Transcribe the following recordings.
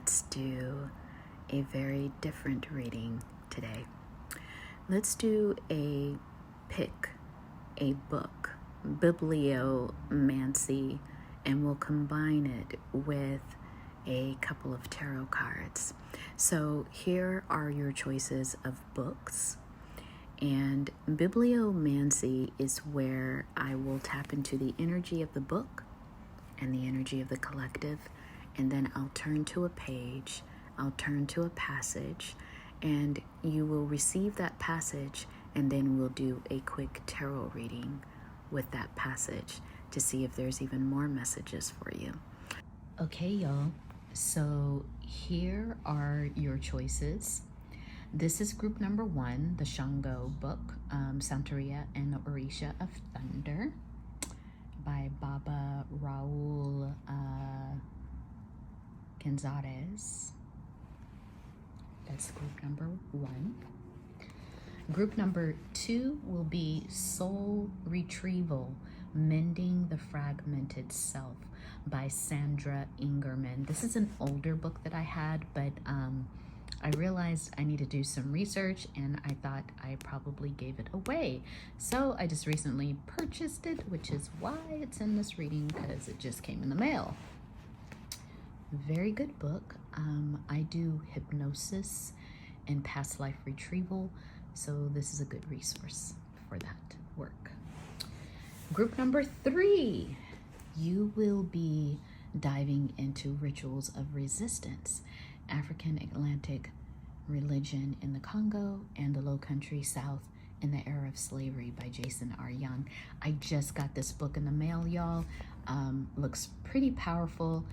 let's do a very different reading today. Let's do pick a book, Bibliomancy, and we'll combine it with a couple of tarot cards. So here are your choices of books. And Bibliomancy is where I will tap into the energy of the book and the energy of the collective, and then I'll turn to a page, I'll turn to a passage, and you will receive that passage, and then we'll do a quick tarot reading with that passage to see if there's even more messages for you. Okay, y'all, so here are your choices. This is group number 1, the Shango book, Santeria and the Orisha of Thunder by Baba Raul Gonzalez. That's group number 1. Group number 2 will be Soul Retrieval, Mending the Fragmented Self by Sandra Ingerman. This is an older book that I had, but I realized I need to do some research and I thought I probably gave it away. So I just recently purchased it, which is why it's in this reading, because it just came in the mail. Very good book. I do hypnosis and past life retrieval, so this is a good resource for that work. Group number 3, you will be diving into rituals of resistance, African Atlantic religion in the Congo and the Low Country South in the era of slavery by Jason R. Young. I just got this book in the mail, y'all. Looks pretty powerful,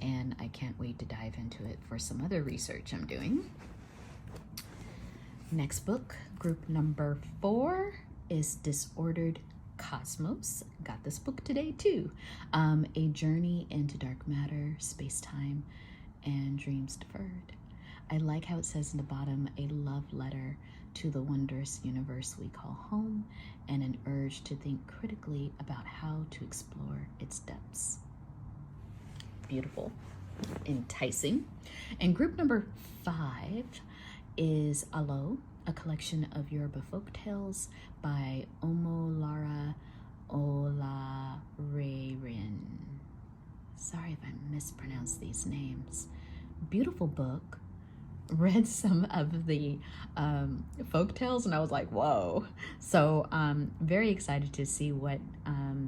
and I can't wait to dive into it for some other research I'm doing. Next book, group number 4, is Disordered Cosmos. Got this book today too. A journey into dark matter, space-time, and dreams deferred. I like how it says in the bottom, a love letter to the wondrous universe we call home, and an urge to think critically about how to explore its depths. Beautiful, enticing. And group number 5 is Alo, a collection of Yoruba folk tales by Omolara Olarerin. Sorry if I mispronounced these names. Beautiful book. Read some of the folk tales and I was like, whoa. So very excited to see what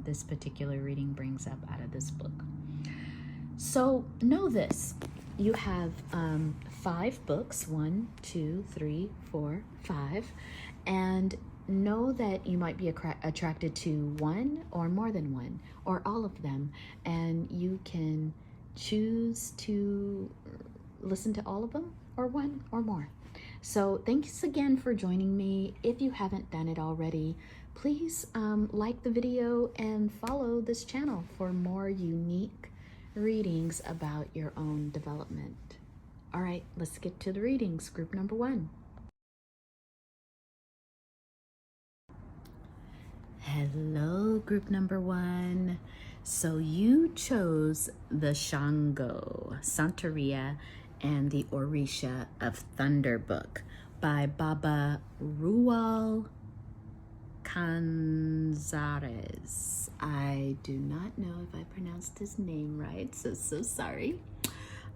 this particular reading brings up out of this book. So know this, you have 5 books, 1, 2, 3, 4, 5, and know that you might be attracted to one or more than one or all of them, and you can choose to listen to all of them or one or more. So thanks again for joining me. If you haven't done it already, please like the video and follow this channel for more unique readings about your own development. All right, let's get to the readings. Group number 1. Hello, group number 1. So you chose the Shango, Santeria, and the Orisha of Thunder book by Baba Raul Gonzalez. I do not know if I pronounced his name right, so sorry.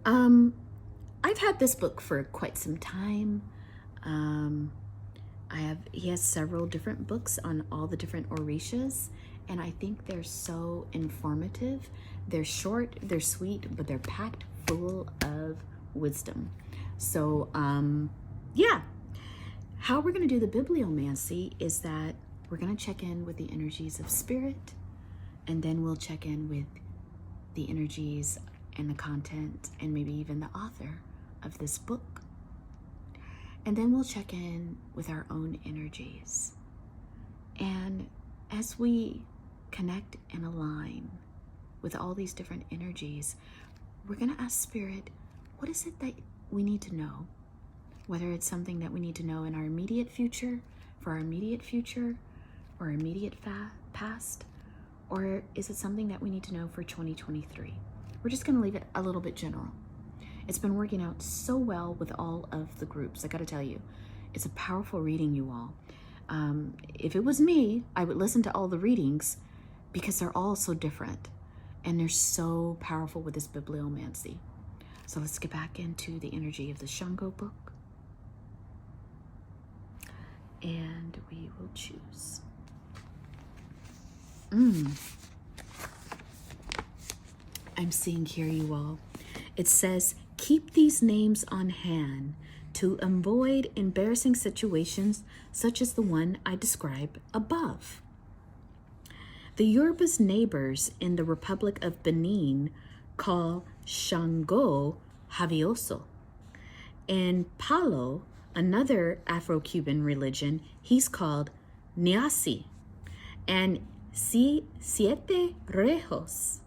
I've had this book for quite some time. He has several different books on all the different Orishas, and I think they're so informative. They're short, they're sweet, but they're packed full of wisdom. So yeah, how we're going to do the bibliomancy is that we're going to check in with the energies of spirit, and then we'll check in with the energies and the content and maybe even the author of this book. And then we'll check in with our own energies. And as we connect and align with all these different energies, we're going to ask Spirit, what is it that we need to know? Whether it's something that we need to know in our immediate future, for our immediate future, or immediate past, or is it something that we need to know for 2023? We're just going to leave it a little bit general. It's been working out so well with all of the groups. I got to tell you, it's a powerful reading, you all. If it was me, I would listen to all the readings because they're all so different and they're so powerful with this bibliomancy. So let's get back into the energy of the Shango book. And we will choose. I'm seeing here, you all. It says, keep these names on hand to avoid embarrassing situations such as the one I described above. The Yoruba's neighbors in the Republic of Benin call Shango Havioso. In Palo, another Afro-Cuban religion, he's called Nyasi. And Siete Rejos.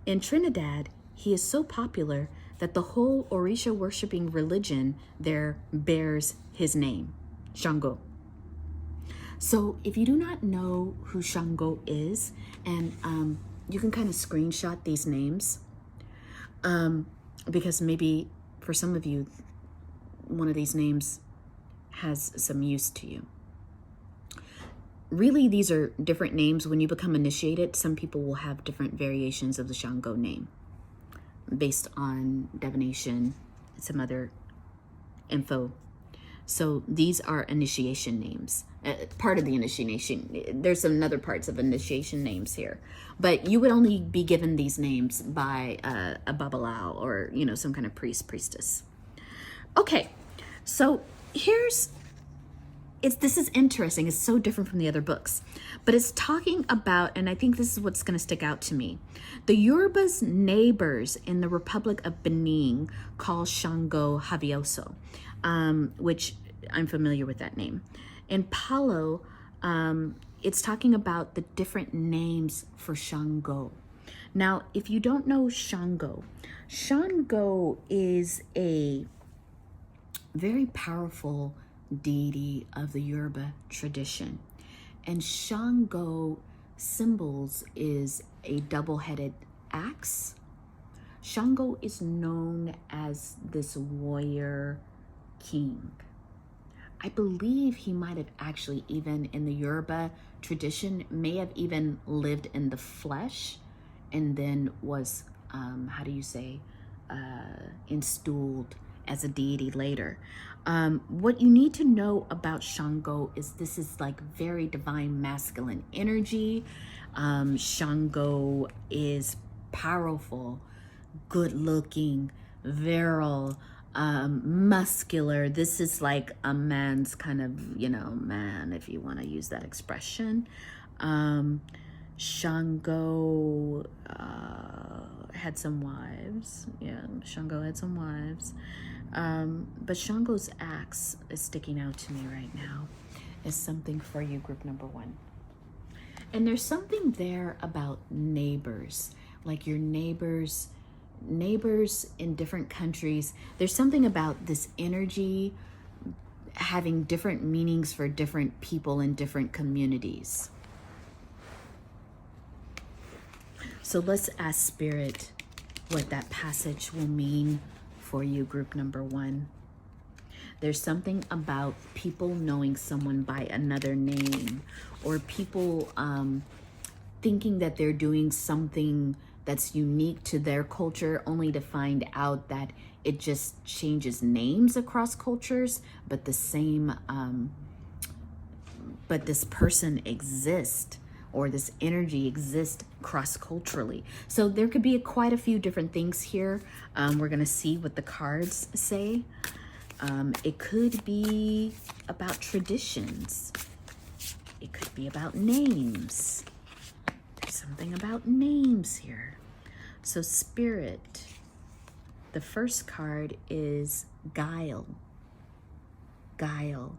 In Trinidad, he is so popular that the whole Orisha worshiping religion there bears his name, Shango. So if you do not know who Shango is, and you can kind of screenshot these names, because maybe for some of you, one of these names has some use to you. Really, these are different names. When you become initiated, some people will have different variations of the Shango name based on divination and some other info. So these are initiation names, part of the initiation. There's some other parts of initiation names here, but you would only be given these names by a babalao or, you know, some kind of priest, priestess. Okay, so this is interesting. It's so different from the other books, but it's talking about, and I think this is what's going to stick out to me. The Yoruba's neighbors in the Republic of Benin call Shango Havioso, which I'm familiar with that name. In Palo, it's talking about the different names for Shango. Now, if you don't know Shango, Shango is a very powerful deity of the Yoruba tradition. And Shango symbols is a double-headed axe. Shango is known as this warrior king. I believe he might have actually, even in the Yoruba tradition, may have even lived in the flesh and then was, installed as a deity later. What you need to know about Shango is this is like very divine masculine energy. Shango is powerful, good looking, virile, muscular. This is like a man's kind of, man, if you want to use that expression. Shango had some wives. Yeah, Shango had some wives. But Shango's axe is sticking out to me right now as something for you, group number 1. And there's something there about neighbors, like your neighbors in different countries. There's something about this energy having different meanings for different people in different communities. So let's ask Spirit what that passage will mean for you, group number 1. There's something about people knowing someone by another name, or people thinking that they're doing something that's unique to their culture, only to find out that it just changes names across cultures, but the same, but this person exists, or this energy exists cross-culturally. So there could be quite a few different things here. We're gonna see what the cards say. It could be about traditions. It could be about names. There's something about names here. So Spirit, the first card is guile. Guile.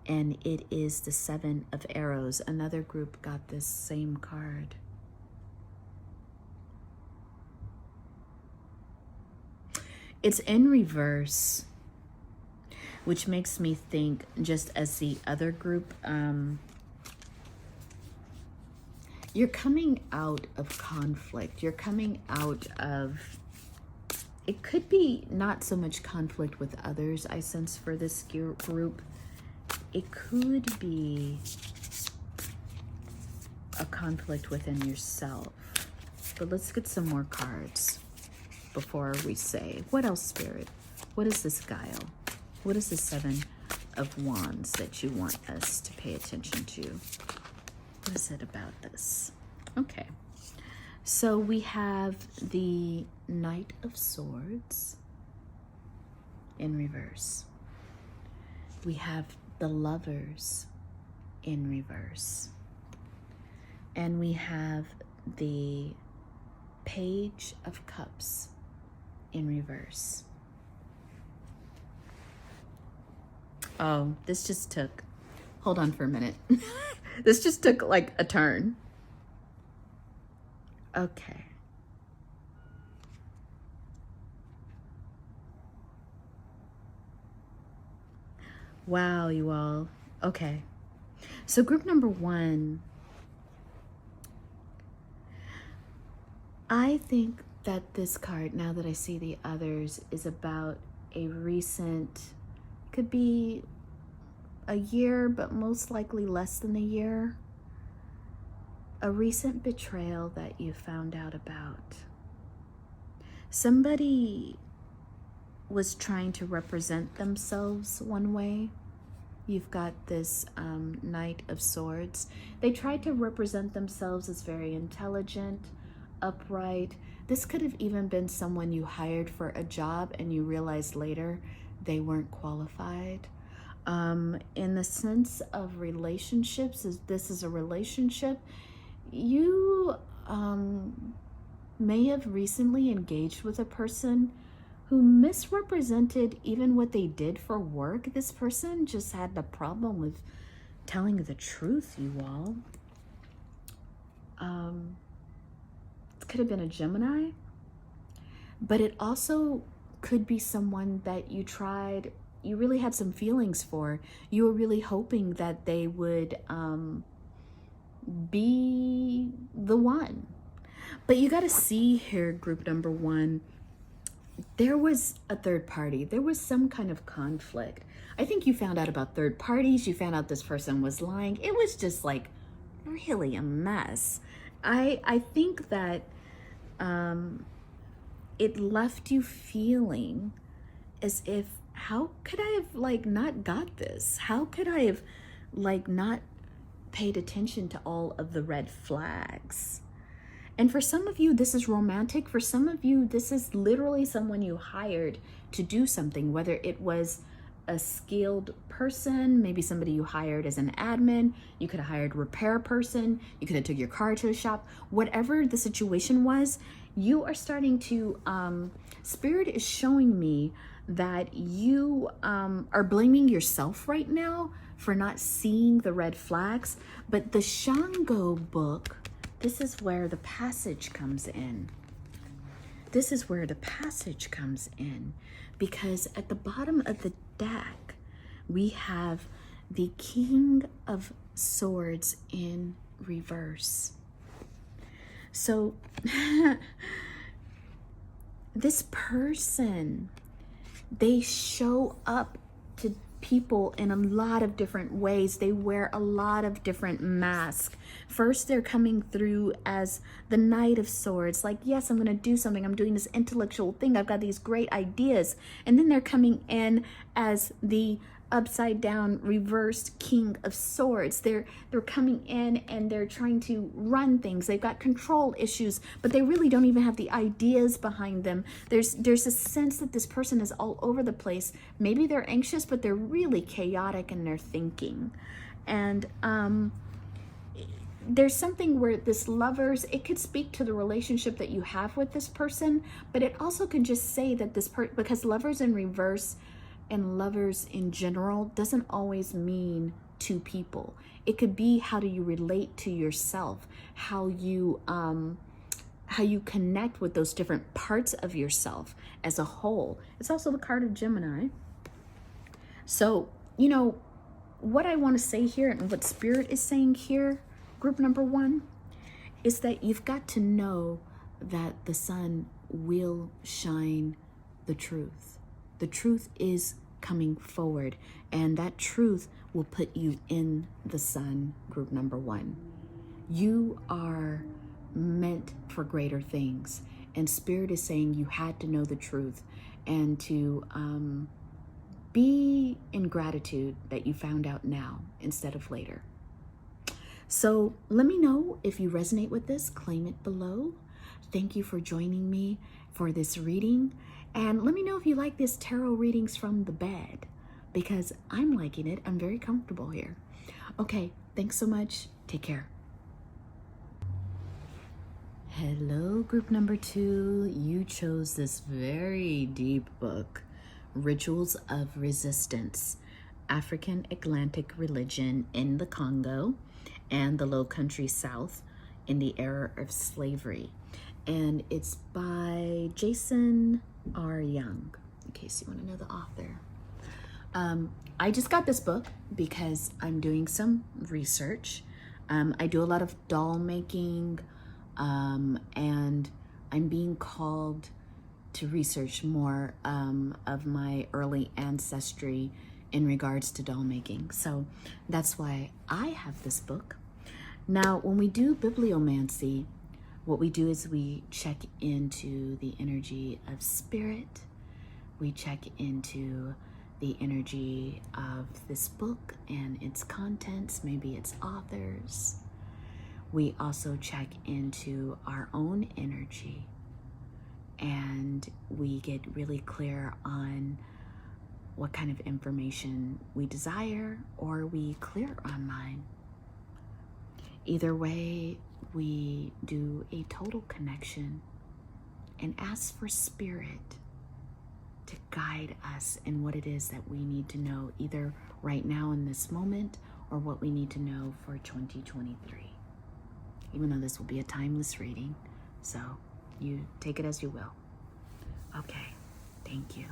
And it is the 7 of arrows. Another group got this same card. It's in reverse, which makes me think, just as the other group, you're coming out of conflict. You're coming out of it could be not so much conflict with others, I sense, for this group. It could be a conflict within yourself. But let's get some more cards before we say. What else, Spirit? What is this guile? What is the Seven of Wands that you want us to pay attention to? What is it about this? Okay. So we have the Knight of Swords in reverse. We have the Lovers in reverse. And we have the Page of Cups in reverse. Oh, this just took, hold on for a minute. This just took like a turn. Okay. Wow, you all. Okay. So group number one, I think that this card, now that I see the others, is about a recent, could be a year, but most likely less than a year, a recent betrayal that you found out about. Somebody was trying to represent themselves one way. You've got this Knight of Swords. They tried to represent themselves as very intelligent, upright. This could have even been someone you hired for a job and you realized later they weren't qualified. In the sense of relationships, this is a relationship, you may have recently engaged with a person who misrepresented even what they did for work. This person just had a problem with telling the truth, you all. It could have been a Gemini, but it also could be someone that you tried, you really had some feelings for. You were really hoping that they would be the one. But you got to see here, group number one, there was a third party. There was some kind of conflict. I think you found out about third parties. You found out this person was lying. It was just like really a mess. I think that it left you feeling as if, how could I have like not got this? How could I have like not paid attention to all of the red flags? And for some of you, this is romantic. For some of you, this is literally someone you hired to do something, whether it was a skilled person, maybe somebody you hired as an admin. You could have hired a repair person. You could have took your car to the shop. Whatever the situation was, you are starting to, Spirit is showing me that you are blaming yourself right now for not seeing the red flags. But the Shango book, this is where the passage comes in. This is where the passage comes in, because at the bottom of the deck, we have the King of Swords in reverse. So this person, they show up to people in a lot of different ways. They wear a lot of different masks. First, they're coming through as the Knight of Swords, like, yes, I'm going to do something. I'm doing this intellectual thing. I've got these great ideas. And then they're coming in as the upside down reversed King of Swords. They're coming in and they're trying to run things. They've got control issues, but they really don't even have the ideas behind them. There's a sense that this person is all over the place. Maybe they're anxious, but they're really chaotic in their thinking. And there's something where this Lovers, it could speak to the relationship that you have with this person, but it also could just say that this because Lovers in reverse and lovers in general doesn't always mean two people. It could be, how do you relate to yourself, how you connect with those different parts of yourself as a whole. It's also the card of Gemini. So, you know, what I want to say here and what Spirit is saying here, group number one, is that you've got to know that the sun will shine the truth. The truth is coming forward, and that truth will put you in the sun, group number 1. You are meant for greater things, and Spirit is saying you had to know the truth and to be in gratitude that you found out now instead of later. So let me know if you resonate with this. Claim it below. Thank you for joining me for this reading. And let me know if you like this tarot readings from the bed, because I'm liking it. I'm very comfortable here. Okay, thanks so much. Take care. Hello, group number 2. You chose this very deep book, Rituals of Resistance, African Atlantic Religion in the Congo and the Low Country South in the Era of Slavery. And it's by Jason R. Young, in case you want to know the author. I just got this book because I'm doing some research. I do a lot of doll making, and I'm being called to research more of my early ancestry in regards to doll making. So that's why I have this book. Now, when we do bibliomancy, what we do is we check into the energy of spirit. We check into the energy of this book and its contents, maybe its authors. We also check into our own energy, and we get really clear on what kind of information we desire, or we clear our mind. Either way, we do a total connection and ask for Spirit to guide us in what it is that we need to know, either right now in this moment or what we need to know for 2023. Even though this will be a timeless reading, so you take it as you will. Okay, thank you.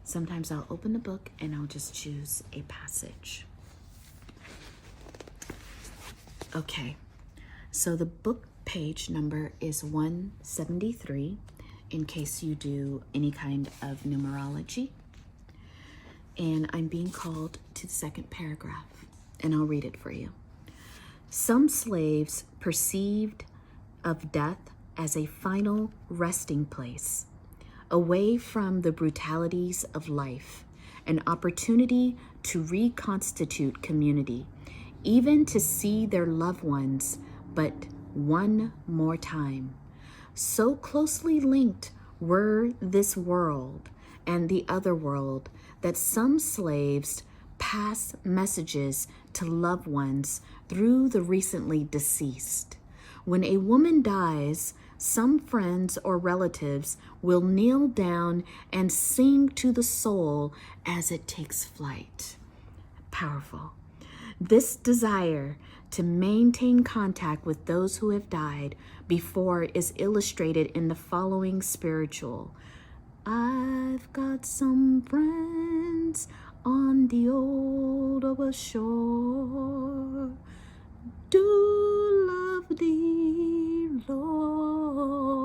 Sometimes I'll open the book and I'll just choose a passage. Okay, so the book page number is 173, in case you do any kind of numerology. And I'm being called to the second paragraph, and I'll read it for you. Some slaves perceived of death as a final resting place, away from the brutalities of life, an opportunity to reconstitute community, even to see their loved ones but one more time. So closely linked were this world and the other world that some slaves pass messages to loved ones through the recently deceased. When a woman dies, some friends or relatives will kneel down and sing to the soul as it takes flight. Powerful. This desire to maintain contact with those who have died before is illustrated in the following spiritual. I've got some friends on the old of shore. Do love thee, Lord.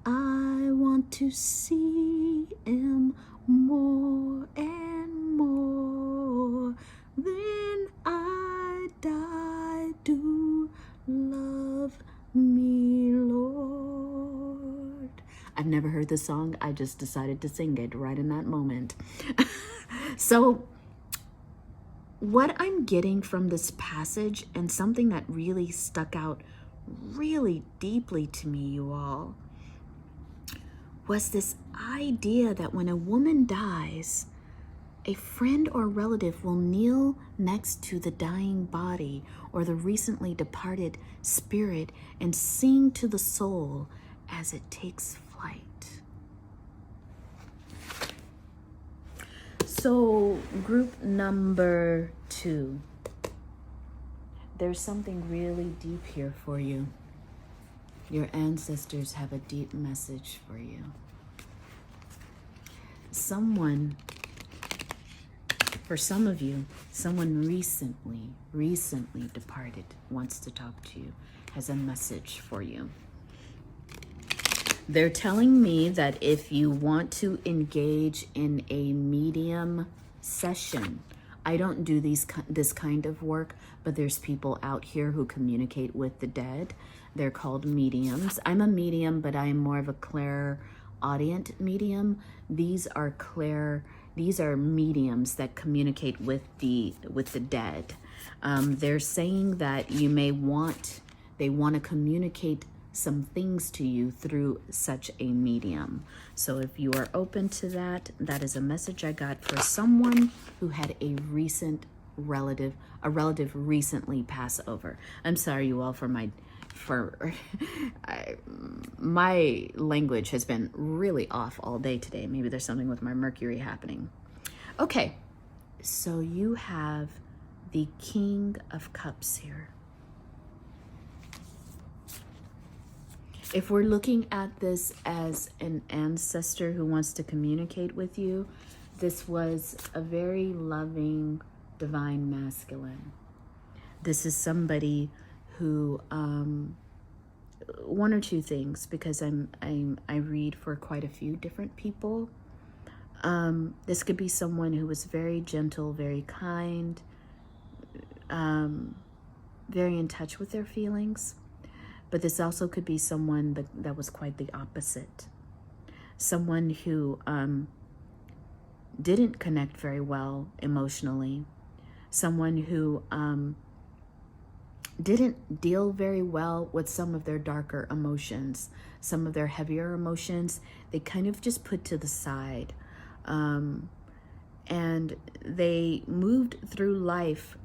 I want to see him more and more. Then I die. Do love me, Lord. I've never heard this song. I just decided to sing it right in that moment. So what I'm getting from this passage, and something that really stuck out really deeply to me, you all, was this idea that when a woman dies, a friend or relative will kneel next to the dying body or the recently departed spirit and sing to the soul as it takes flight. So, group number 2. There's something really deep here for you. Your ancestors have a deep message for you. Someone For some of you, someone recently departed, wants to talk to you, has a message for you. They're telling me that if you want to engage in a medium session, I don't do this kind of work, but there's people out here who communicate with the dead. They're called mediums. I'm a medium, but I am more of a clairaudient medium. These are mediums that communicate with the dead. They're saying that they want to communicate some things to you through such a medium. So if you are open to that, that is a message I got for someone who had a relative recently pass over. I'm sorry, you all, my language has been really off all day today. Maybe there's something with my Mercury happening. Okay, so you have the King of Cups here. If we're looking at this as an ancestor who wants to communicate with you, this was a very loving, divine masculine. This is somebody who, one or two things, because I read for quite a few different people. This could be someone who was very gentle, very kind, very in touch with their feelings. But this also could be someone that was quite the opposite. Someone who didn't connect very well emotionally. Someone who didn't deal very well with some of their darker emotions. Some of their heavier emotions, they kind of just put to the side. And they moved through life,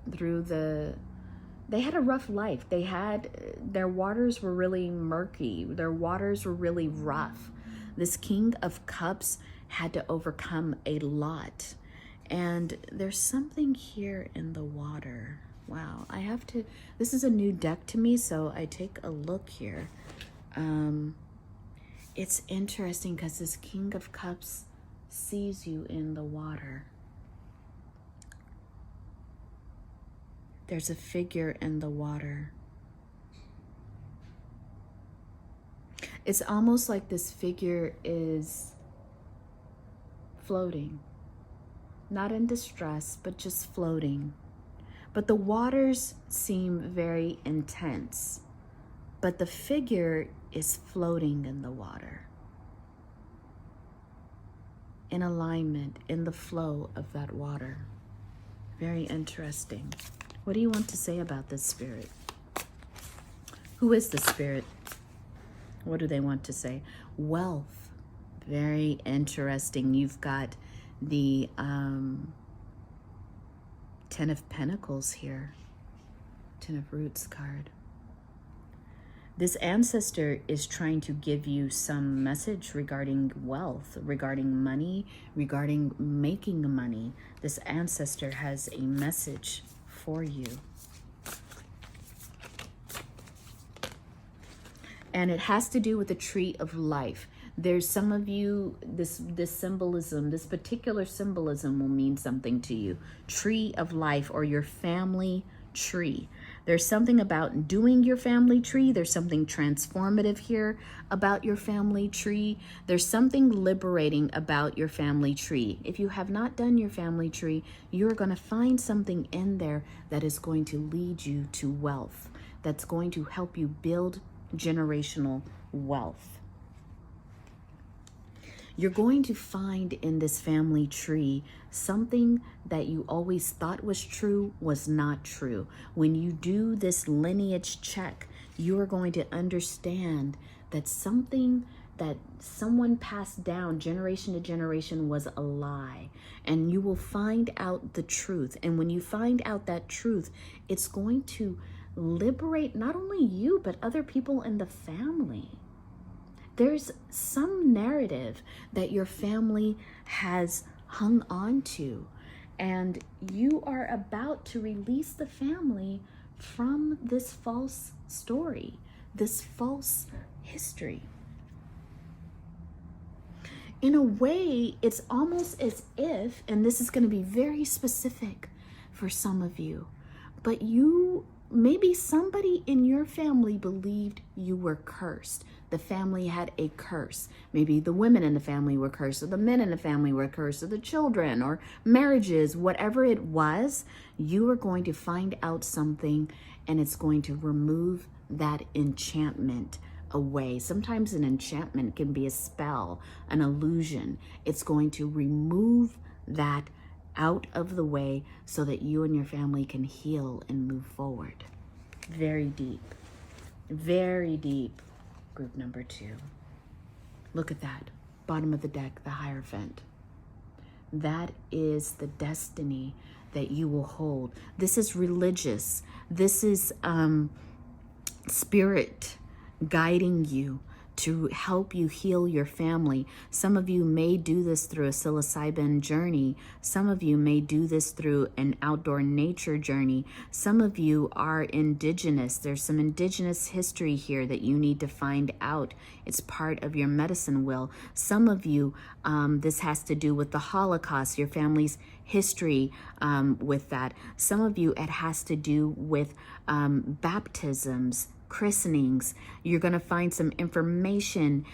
they had a rough life. Their waters were really murky. Their waters were really rough. This King of Cups had to overcome a lot. And there's something here in the water. Wow, this is a new deck to me, so I take a look here. It's interesting because this King of Cups sees you in the water. There's a figure in the water. It's almost like this figure is floating. Not in distress, but just floating. But the waters seem very intense. But the figure is floating in the water. In alignment, in the flow of that water. Very interesting. What do you want to say about this spirit? Who is the spirit? What do they want to say? Wealth. Very interesting. You've got the Ten of Pentacles here. Ten of Roots card. This ancestor is trying to give you some message regarding wealth, regarding money, regarding making money. This ancestor has a message for you. And it has to do with the tree of life. There's some of you, this symbolism, this particular symbolism will mean something to you. Tree of life, or your family tree. There's something about doing your family tree. There's something transformative here about your family tree. There's something liberating about your family tree. If you have not done your family tree, you're going to find something in there that is going to lead you to wealth, that's going to help you build generational wealth. You're going to find in this family tree something that you always thought was true was not true. When you do this lineage check, you are going to understand that something that someone passed down generation to generation was a lie. And you will find out the truth. And when you find out that truth, it's going to liberate not only you, but other people in the family. There's some narrative that your family has hung on to, and you are about to release the family from this false story, this false history. in a way, it's almost as if, and this is going to be very specific for some of you, but maybe somebody in your family believed you were cursed. The family had a curse. Maybe the women in the family were cursed, or the men in the family were cursed, or the children, or marriages, whatever it was, you are going to find out something, and it's going to remove that enchantment away. Sometimes an enchantment can be a spell, an illusion. It's going to remove that out of the way so that you and your family can heal and move forward. Very deep, very deep. Group number 2. Look at that, bottom of the deck, the Hierophant. That is the destiny that you will hold. This is religious. This is spirit guiding you to help you heal your family. Some of you may do this through a psilocybin journey. Some of you may do this through an outdoor nature journey. Some of you are indigenous. There's some indigenous history here that you need to find out. It's part of your medicine wheel. Some of you, this has to do with the Holocaust, your family's history with that. Some of you, it has to do with baptisms, christenings. You're going to find some information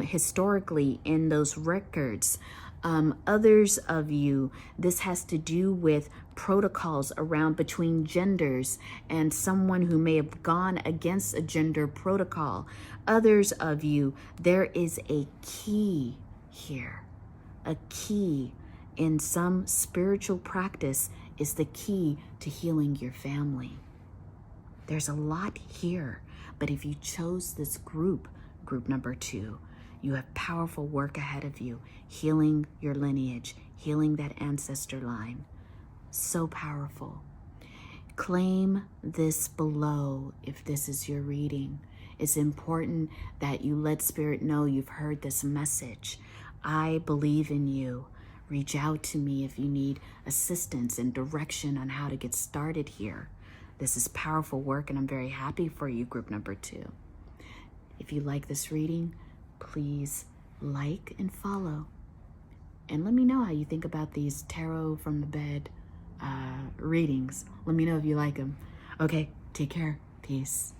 historically in those records. Others of you, this has to do with protocols around between genders and someone who may have gone against a gender protocol. Others of you, there is a key here. A key in some spiritual practice is the key to healing your family. There's a lot here, but if you chose this group number 2, you have powerful work ahead of you, healing your lineage, healing that ancestor line. So powerful. Claim this below if this is your reading. It's important that you let Spirit know you've heard this message. I believe in you. Reach out to me if you need assistance and direction on how to get started here. This is powerful work, and I'm very happy for you, group number 2. If you like this reading, please like and follow. And let me know how you think about these tarot from the bed readings. Let me know if you like them. Okay, take care. Peace.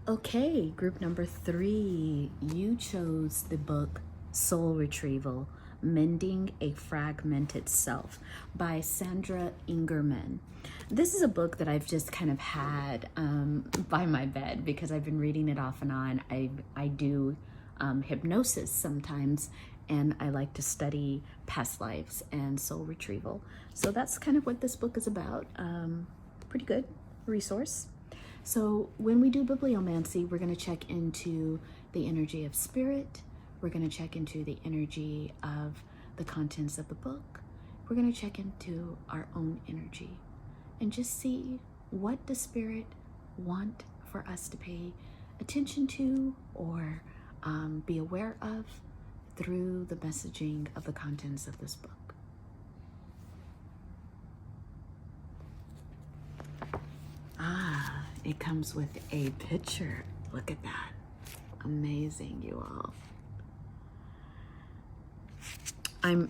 Okay, group number 3. You chose the book Soul Retrieval, Mending a Fragmented Self by Sandra Ingerman. This is a book that I've just kind of had by my bed because I've been reading it off and on. I do hypnosis sometimes, and I like to study past lives and soul retrieval. So that's kind of what this book is about. Pretty good resource. So when we do Bibliomancy, we're going to check into the energy of spirit. We're going to check into the energy of the contents of the book. We're going to check into our own energy and just see what does Spirit want for us to pay attention to or be aware of through the messaging of the contents of this book. It comes with a picture. Look at that. Amazing, you all.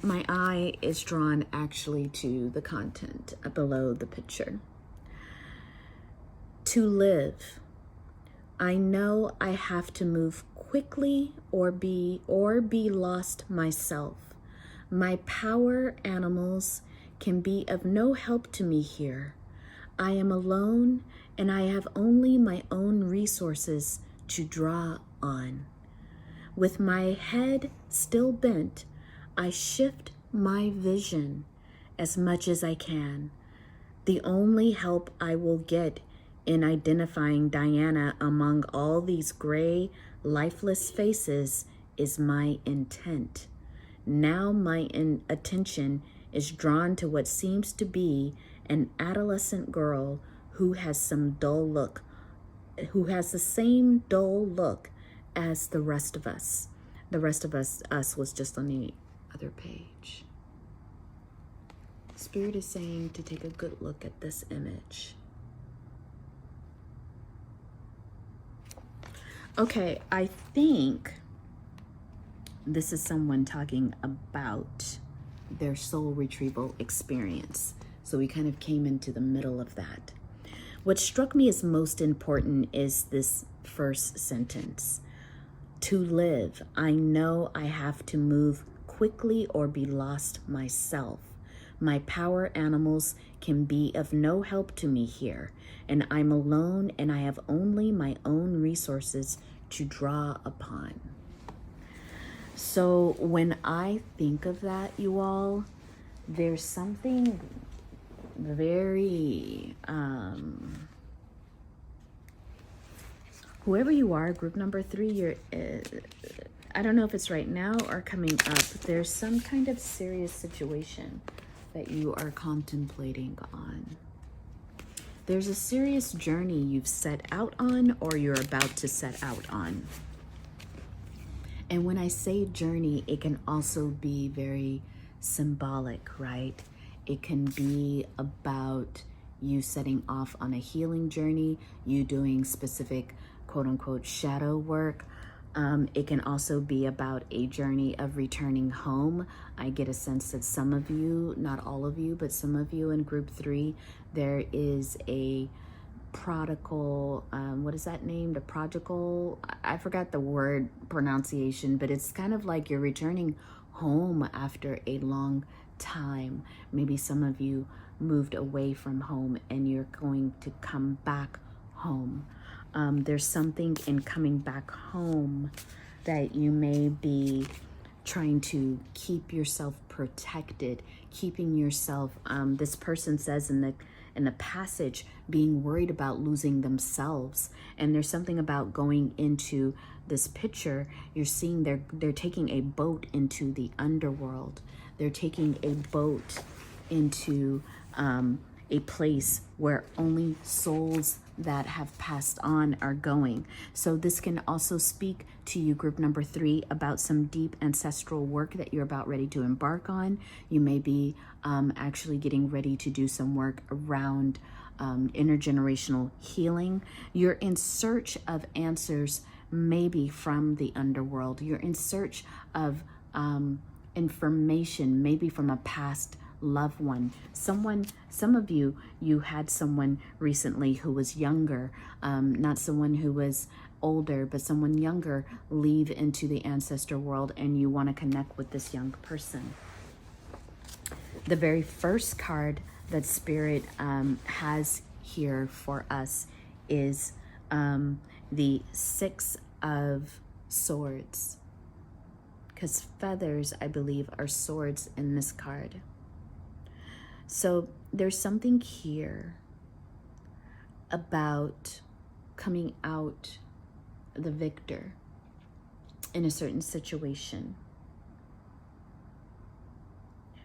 My eye is drawn actually to the content below the picture. To live, I know I have to move quickly or be lost myself. My power animals can be of no help to me here. I am alone and I have only my own resources to draw on. With my head still bent, I shift my vision as much as I can. The only help I will get in identifying Diana among all these gray, lifeless faces is my intent. Now my attention is drawn to what seems to be an adolescent girl who has the same dull look as the rest of us. The rest of us was just on the other page. Spirit is saying to take a good look at this image. Okay, I think This is someone talking about their soul retrieval experience. So we kind of came into the middle of that. What struck me as most important is this first sentence. To live, I know I have to move quickly or be lost myself. My power animals can be of no help to me here, and I'm alone and I have only my own resources to draw upon. So when I think of that, you all, there's something very, whoever you are, group number 3, you're, I don't know if it's right now or coming up, there's some kind of serious situation that you are contemplating on. There's a serious journey you've set out on or you're about to set out on. And when I say journey, it can also be very symbolic, right? It can be about you setting off on a healing journey, you doing specific quote unquote shadow work. It can also be about a journey of returning home. I get a sense that some of you, not all of you, but some of you in group 3, there is a prodigal, what is that named? A prodigal? I forgot the word pronunciation, but it's kind of like you're returning home after a long time. Maybe some of you moved away from home and you're going to come back home. There's something in coming back home that you may be trying to keep yourself protected, keeping yourself, this person says in the passage, being worried about losing themselves. And there's something about going into this picture, you're seeing they're taking a boat into the underworld. They're taking a boat into a place where only souls that have passed on are going. So this can also speak to you, group number 3, about some deep ancestral work that you're about ready to embark on. You may be actually getting ready to do some work around intergenerational healing. You're in search of answers, maybe from the underworld. You're in search of information, maybe from a past loved one. Some of you had someone recently who was younger, not someone who was older, but someone younger leave into the ancestor world, and you want to connect with this young person. The very first card that Spirit has here for us is the 6 of Swords, because feathers, I believe, are swords in this card. So there's something here about coming out the victor in a certain situation.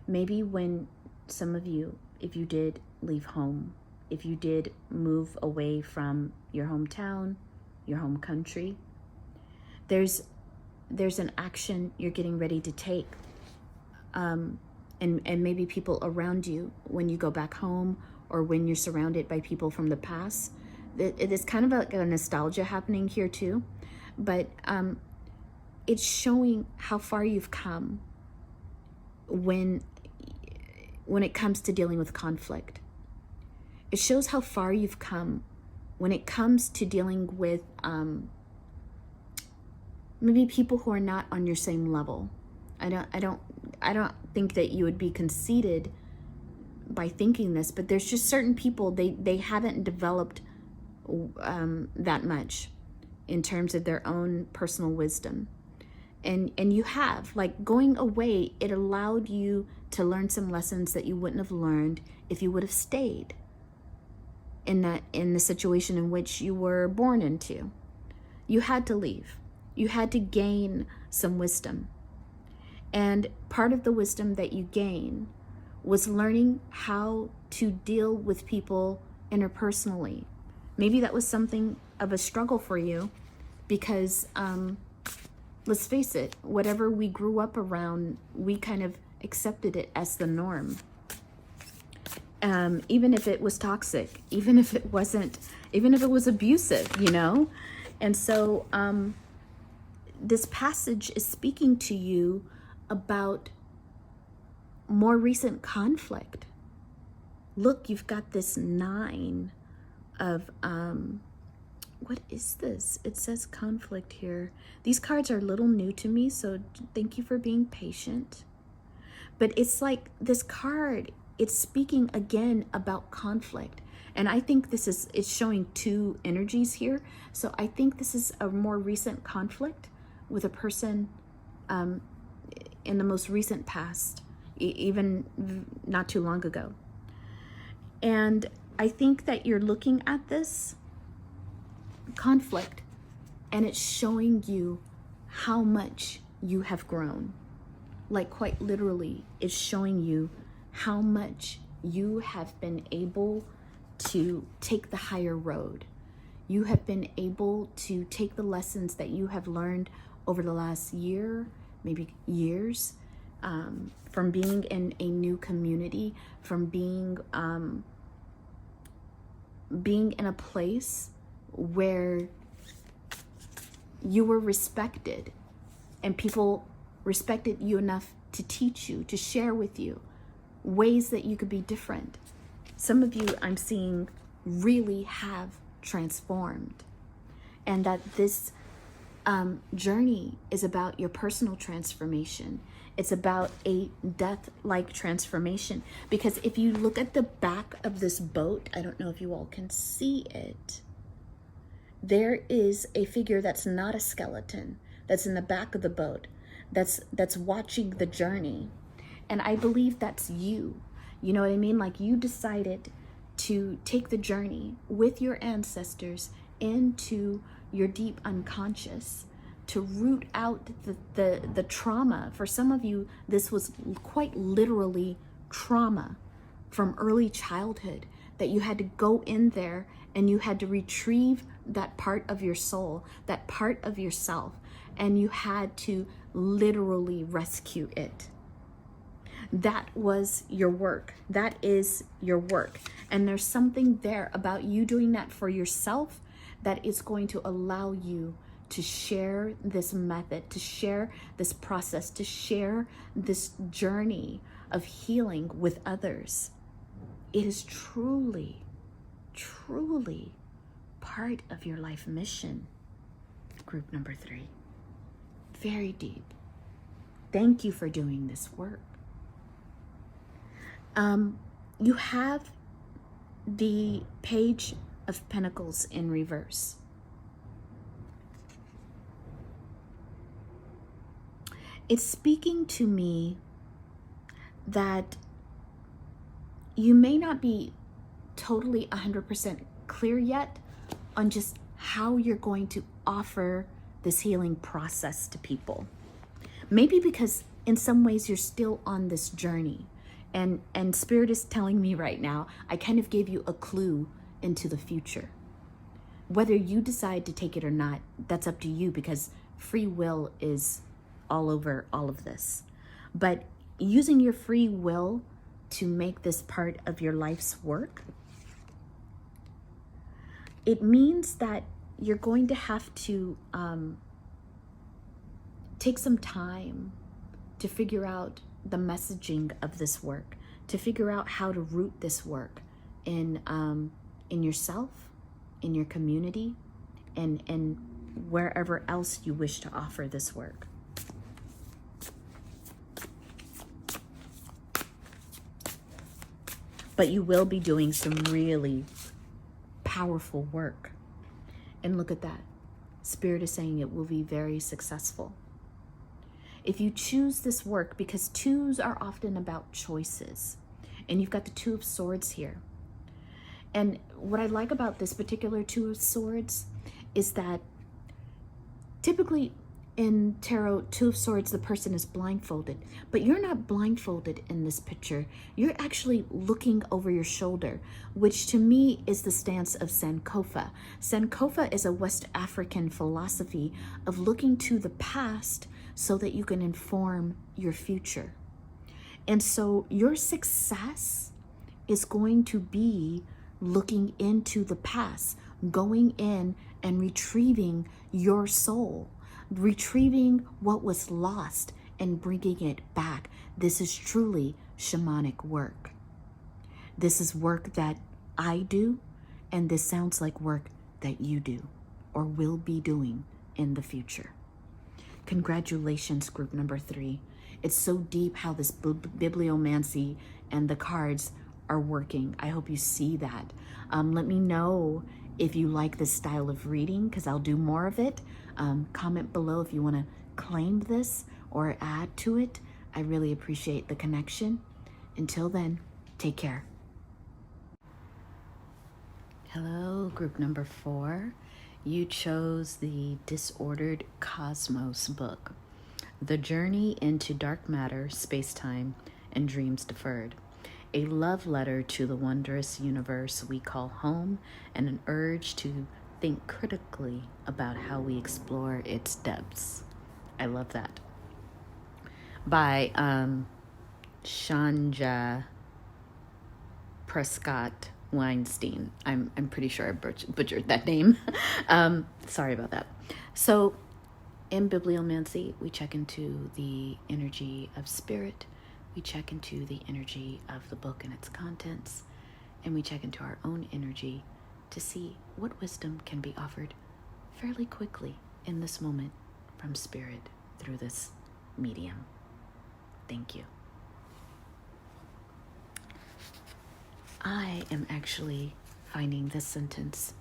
Maybe when some of you, if you did leave home, if you did move away from your hometown, your home country, there's an action you're getting ready to take. And maybe people around you when you go back home, or when you're surrounded by people from the past. It is kind of like a nostalgia happening here too, but it's showing how far you've come when it comes to dealing with conflict. It shows how far you've come when it comes to dealing with maybe people who are not on your same level. I don't think that you would be conceited by thinking this, but there's just certain people, they haven't developed that much in terms of their own personal wisdom. And you have, like, going away, it allowed you to learn some lessons that you wouldn't have learned if you would have stayed in the situation in which you were born into. You had to leave. You had to gain some wisdom. And part of the wisdom that you gain was learning how to deal with people interpersonally. Maybe that was something of a struggle for you because, let's face it, whatever we grew up around, we kind of accepted it as the norm. Even if it was toxic, even if it was abusive, you know? And so this passage is speaking to you about more recent conflict. Look, you've got this 9 of, what is this? It says conflict here. These cards are a little new to me, so thank you for being patient. But it's like this card, it's speaking again about conflict. And I think it's showing 2 energies here. So I think this is a more recent conflict with a person in the most recent past, even not too long ago. And I think that you're looking at this conflict and it's showing you how much you have grown. Like quite literally, it's showing you how much you have been able to take the higher road. You have been able to take the lessons that you have learned over the last year, maybe years, from being in a new community, from being in a place where you were respected and people respected you enough to teach you, to share with you ways that you could be different. Some of you I'm seeing really have transformed, and that this journey is about your personal transformation. It's about a death-like transformation, because if you look at the back of this boat, I don't know if you all can see it, there is a figure that's not a skeleton, that's in the back of the boat, that's watching the journey. And I believe that's you. You know what I mean? Like, you decided to take the journey with your ancestors into your deep unconscious, to root out the trauma. For some of you, this was quite literally trauma from early childhood, that you had to go in there and you had to retrieve that part of your soul, that part of yourself, and you had to literally rescue it. That was your work. That is your work. And there's something there about you doing that for yourself that is going to allow you to share this method, to share this process, to share this journey of healing with others. It is truly, truly part of your life mission. Group number 3. Very deep. Thank you for doing this work. You have the Page of Pentacles in reverse. It's speaking to me that you may not be totally 100% clear yet on just how you're going to offer this healing process to people. Maybe because in some ways you're still on this journey. And Spirit is telling me right now, I kind of gave you a clue into the future. Whether you decide to take it or not, that's up to you, because free will is all over all of this. But using your free will to make this part of your life's work, it means that you're going to have to take some time to figure out the messaging of this work, to figure out how to root this work in yourself, in your community, and wherever else you wish to offer this work. But you will be doing some really powerful work. And look at that. Spirit is saying it will be very successful. If you choose this work, because 2s are often about choices, and you've got the 2 of Swords here. And what I like about this particular 2 of Swords is that typically in tarot, 2 of Swords, the person is blindfolded, but you're not blindfolded in this picture. You're actually looking over your shoulder, which to me is the stance of Sankofa. Sankofa is a West African philosophy of looking to the past so that you can inform your future. And so your success is going to be looking into the past, going in and retrieving your soul, retrieving what was lost and bringing it back. This is truly shamanic work. This is work that I do, and this sounds like work that you do or will be doing in the future. Congratulations, group number 3. It's so deep how this bibliomancy and the cards are working. I hope you see that. Let me know if you like this style of reading, because I'll do more of it. Comment below if you want to claim this or add to it. I really appreciate the connection. Until then, take care. Hello, group number 4. You chose the Disordered Cosmos book, The Journey into Dark Matter, Space-Time, and Dreams Deferred. A love letter to the wondrous universe we call home, and an urge to think critically about how we explore its depths. I love that. By Shanja Prescott Weinstein. I'm pretty sure I butchered that name. Sorry about that. So in Bibliomancy, we check into the energy of spirit. We check into the energy of the book and its contents. And we check into our own energy to see what wisdom can be offered fairly quickly in this moment from spirit through this medium. Thank you. I am actually finding this sentence.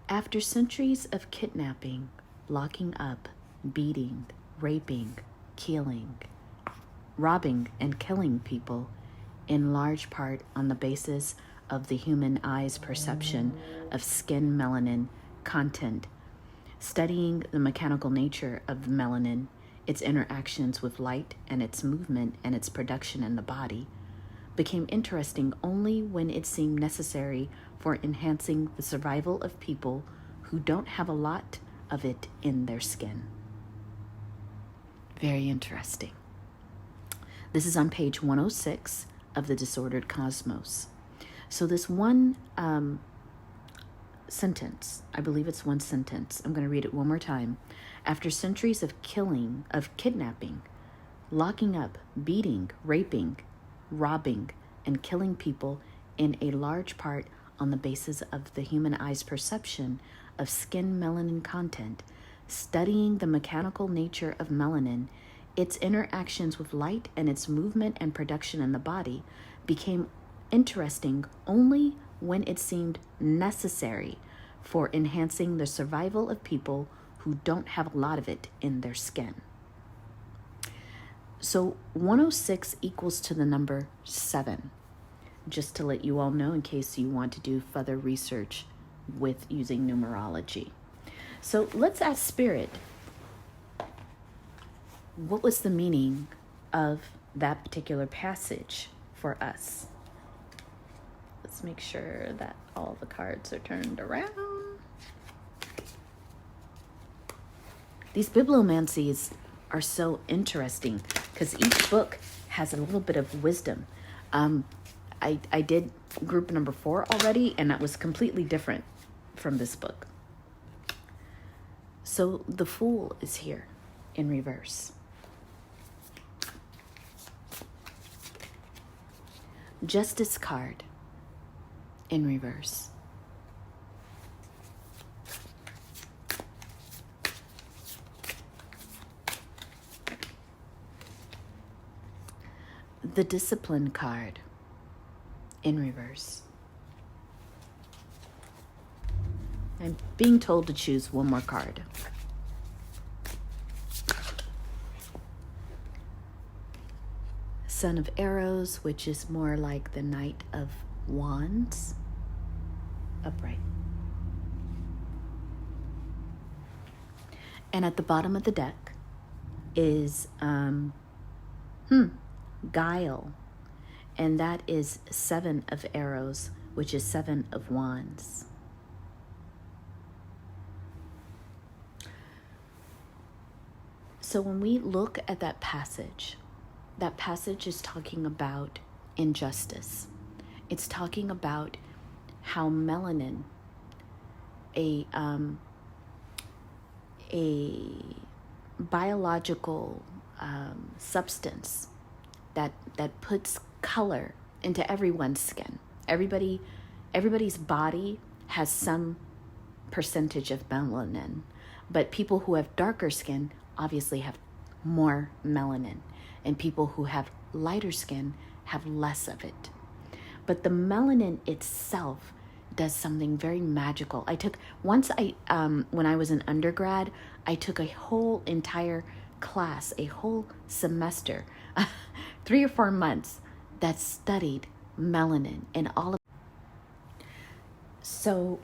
After centuries of kidnapping, locking up, beating, raping, killing, robbing, and killing people, in large part on the basis of the human eye's perception of skin melanin content, studying the mechanical nature of the melanin, its interactions with light and its movement and its production in the body, became interesting only when it seemed necessary for enhancing the survival of people who don't have a lot of it in their skin. Very interesting. This is on page 106 of the Disordered Cosmos. So this one sentence, I believe it's one sentence. I'm going to read it one more time. After centuries of kidnapping, locking up, beating, raping, robbing, and killing people in a large part on the basis of the human eye's perception of skin melanin content, studying the mechanical nature of melanin, its interactions with light and its movement and production in the body, became interesting only when it seemed necessary for enhancing the survival of people who don't have a lot of it in their skin. So 106 equals to the number 7, just to let you all know in case you want to do further research with using numerology. So let's ask Spirit, what was the meaning of that particular passage for us? Let's make sure that all the cards are turned around. These bibliomancies are so interesting because each book has a little bit of wisdom. I did group number 4 already, and that was completely different from this book. So the Fool is here in reverse. Justice card in reverse. The Discipline card in reverse. I'm being told to choose one more card. Son of Arrows, which is more like the Knight of Wands, upright. And at the bottom of the deck is Guile, and that is 7 of Arrows, which is 7 of Wands. So when we look at that passage is talking about injustice. It's talking about how melanin, a a biological substance that puts color into everyone's skin. Everybody's body has some percentage of melanin, but people who have darker skin obviously have more melanin, and people who have lighter skin have less of it. But the melanin itself does something very magical. When I was an undergrad, I took a whole entire class, a whole semester, 3 or 4 months, that studied melanin and all of. So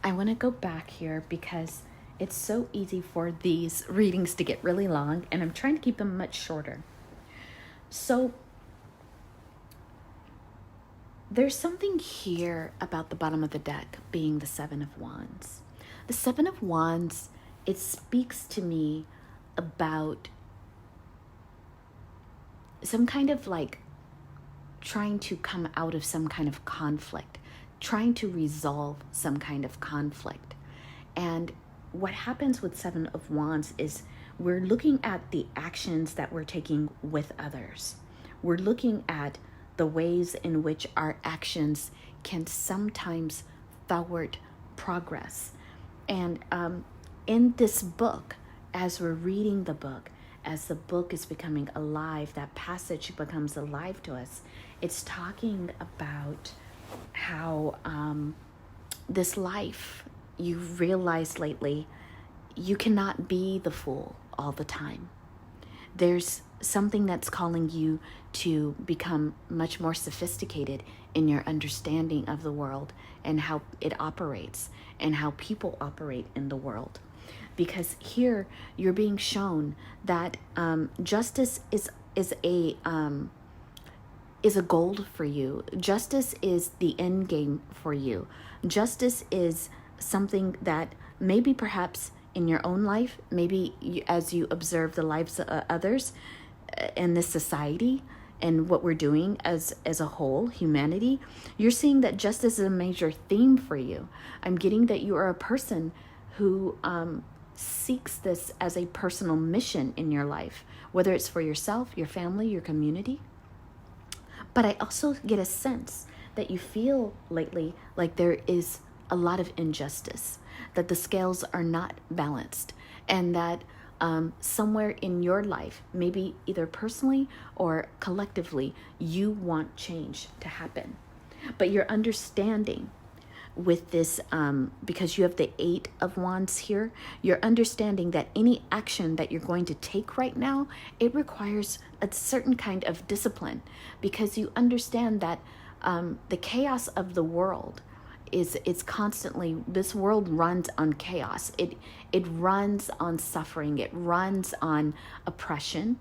I want to go back here because it's so easy for these readings to get really long, and I'm trying to keep them much shorter. So there's something here about the bottom of the deck being the Seven of Wands. The Seven of Wands, it speaks to me about some kind of like trying to come out of some kind of conflict, trying to resolve some kind of conflict. And what happens with Seven of Wands is we're looking at the actions that we're taking with others. We're looking at the ways in which our actions can sometimes thwart progress. And in this book, as we're reading the book, as the book is becoming alive, that passage becomes alive to us, it's talking about how this life, you realize lately, you cannot be the fool all the time. There's something that's calling you to become much more sophisticated in your understanding of the world and how it operates and how people operate in the world. Because here you're being shown that justice is a goal for you. Justice is the end game for you. Justice is something that maybe perhaps in your own life, maybe as you observe the lives of others in this society and what we're doing as a whole, humanity, you're seeing that justice is a major theme for you. I'm getting that you are a person who seeks this as a personal mission in your life, whether it's for yourself, your family, your community. But I also get a sense that you feel lately like there is a lot of injustice, that the scales are not balanced, and that somewhere in your life, maybe either personally or collectively, you want change to happen. But you're understanding with this, because you have the Eight of Wands here, you're understanding that any action that you're going to take right now, it requires a certain kind of discipline, because you understand that the chaos of the world it's constantly, this world runs on chaos. It runs on suffering. It runs on oppression.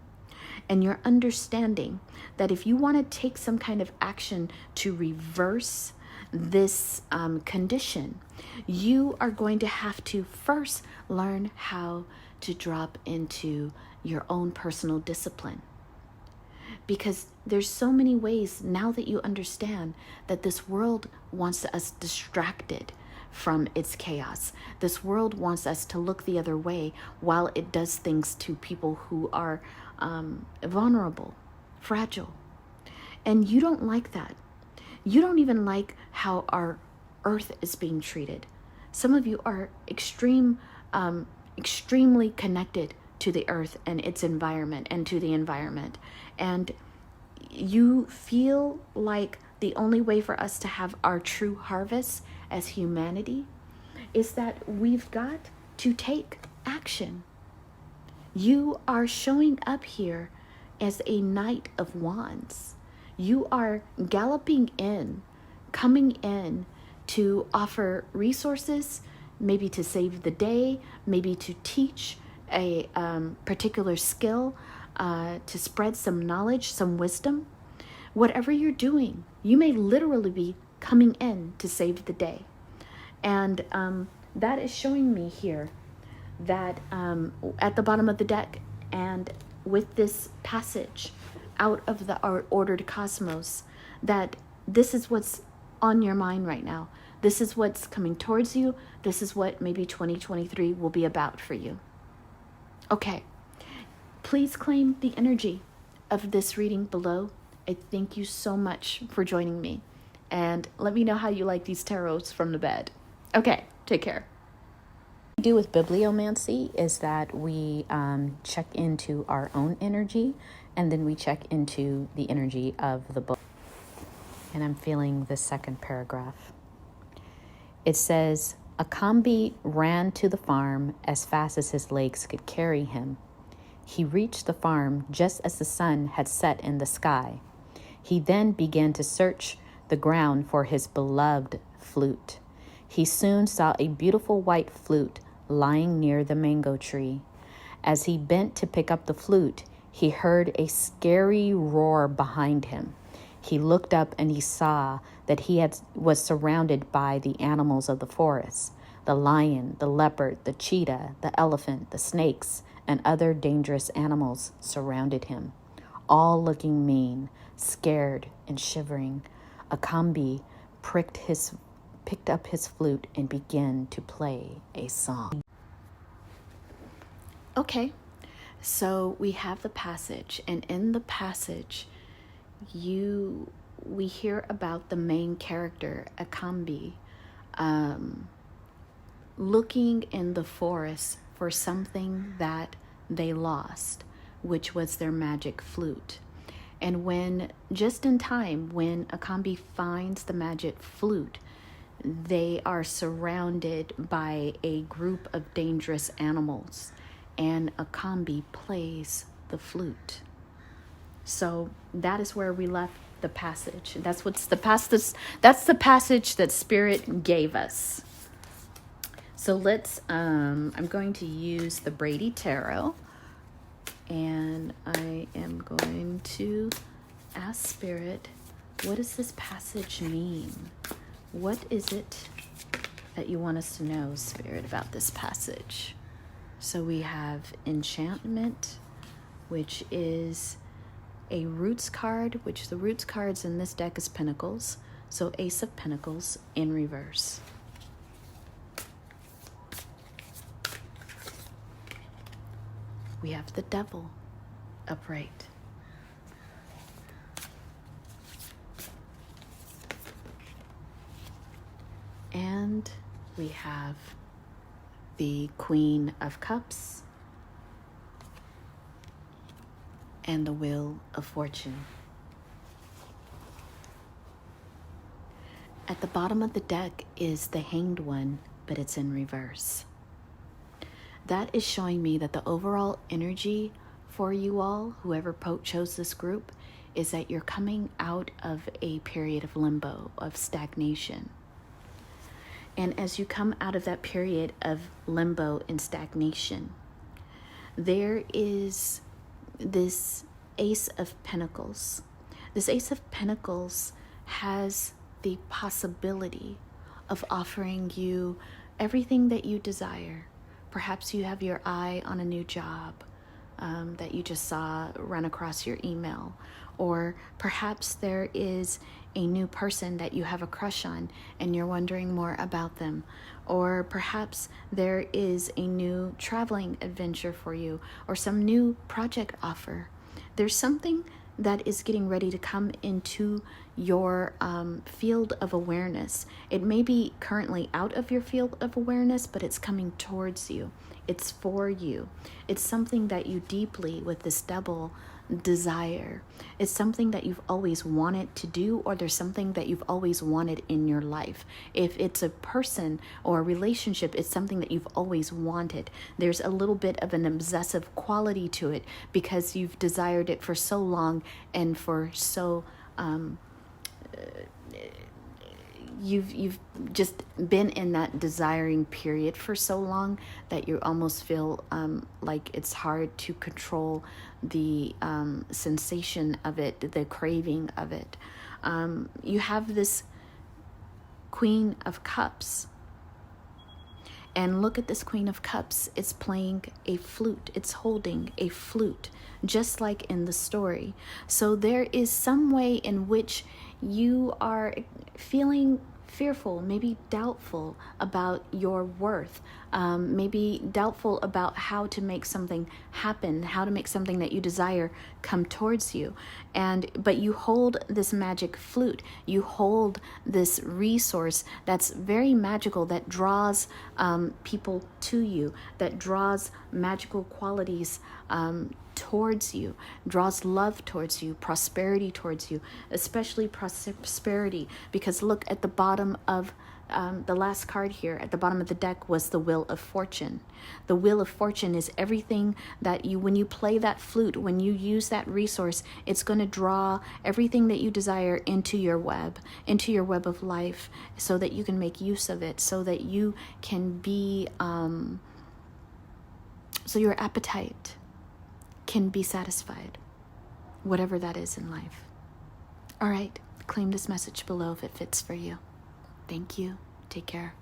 And you're understanding that if you want to take some kind of action to reverse this condition, you are going to have to first learn how to drop into your own personal discipline. Because there's so many ways now that you understand that this world wants us distracted from its chaos. This world wants us to look the other way while it does things to people who are vulnerable, fragile. And you don't like that. You don't even like how our earth is being treated. Some of you are extremely connected to the earth and its environment and to the environment. And you feel like the only way for us to have our true harvest as humanity is that we've got to take action. You are showing up here as a Knight of Wands. You are galloping in, coming in to offer resources, maybe to save the day, maybe to teach a particular skill, to spread some knowledge, some wisdom. Whatever you're doing, you may literally be coming in to save the day. And that is showing me here that at the bottom of the deck, and with this passage out of the ordered cosmos, that this is what's on your mind right now. This is what's coming towards you. This is what maybe 2023 will be about for you. Okay. Please claim the energy of this reading below. I thank you so much for joining me. And let me know how you like these tarots from the bed. Okay, take care. What we do with Bibliomancy is that we check into our own energy, and then we check into the energy of the book. And I'm feeling the second paragraph. It says, Akambi ran to the farm as fast as his legs could carry him. He reached the farm just as the sun had set in the sky. He then began to search the ground for his beloved flute. He soon saw a beautiful white flute lying near the mango tree. As he bent to pick up the flute, he heard a scary roar behind him. He looked up and he saw that was surrounded by the animals of the forest, the lion, the leopard, the cheetah, the elephant, the snakes, and other dangerous animals surrounded him, all looking mean, scared, and shivering. Akambi picked up his flute and began to play a song. Okay, so we have the passage, and in the passage, we hear about the main character, Akambi, looking in the forest for something that they lost, which was their magic flute. And when, just in time, when Akambi finds the magic flute, they are surrounded by a group of dangerous animals, and Akambi plays the flute. So that is where we left the passage. That's the passage that Spirit gave us. So let's, I'm going to use the Brady Tarot, and I am going to ask Spirit, what does this passage mean? What is it that you want us to know, Spirit, about this passage? So we have Enchantment, which is a Roots card, which the Roots cards in this deck is Pentacles. So Ace of Pentacles in reverse. We have the Devil upright. And we have the Queen of Cups and the Wheel of Fortune. At the bottom of the deck is the Hanged One, but it's in reverse. That is showing me that the overall energy for you all, whoever chose this group, is that you're coming out of a period of limbo, of stagnation. And as you come out of that period of limbo and stagnation, there is this Ace of Pentacles. This Ace of Pentacles has the possibility of offering you everything that you desire. Perhaps you have your eye on a new job that you just saw run across your email. Or perhaps there is a new person that you have a crush on and you're wondering more about them. Or perhaps there is a new traveling adventure for you or some new project offer. There's something that is getting ready to come into your field of awareness. It may be currently out of your field of awareness, but it's coming towards you. It's for you. It's something that you deeply, with this double, desire. It's something that you've always wanted to do, or there's something that you've always wanted in your life. If it's a person or a relationship, it's something that you've always wanted. There's a little bit of an obsessive quality to it because you've desired it for so long and for so you've just been in that desiring period for so long that you almost feel like it's hard to control the sensation of it, the craving of it. You have this Queen of Cups. And look at this Queen of Cups. It's playing a flute. It's holding a flute, just like in the story. So there is some way in which you are feeling fearful, maybe doubtful about your worth, maybe doubtful about how to make something happen, how to make something that you desire come towards you. But you hold this magic flute, you hold this resource that's very magical, that draws people to you, that draws magical qualities towards you, draws love towards you, prosperity towards you, especially prosperity, because look at the bottom of the last card here, at the bottom of the deck was the Wheel of Fortune. The Wheel of Fortune is everything that you, when you play that flute, when you use that resource, it's going to draw everything that you desire into your web of life, so that you can make use of it, so that you can be, so your appetite can be satisfied, whatever that is in life. All right, claim this message below if it fits for you. Thank you. Take care.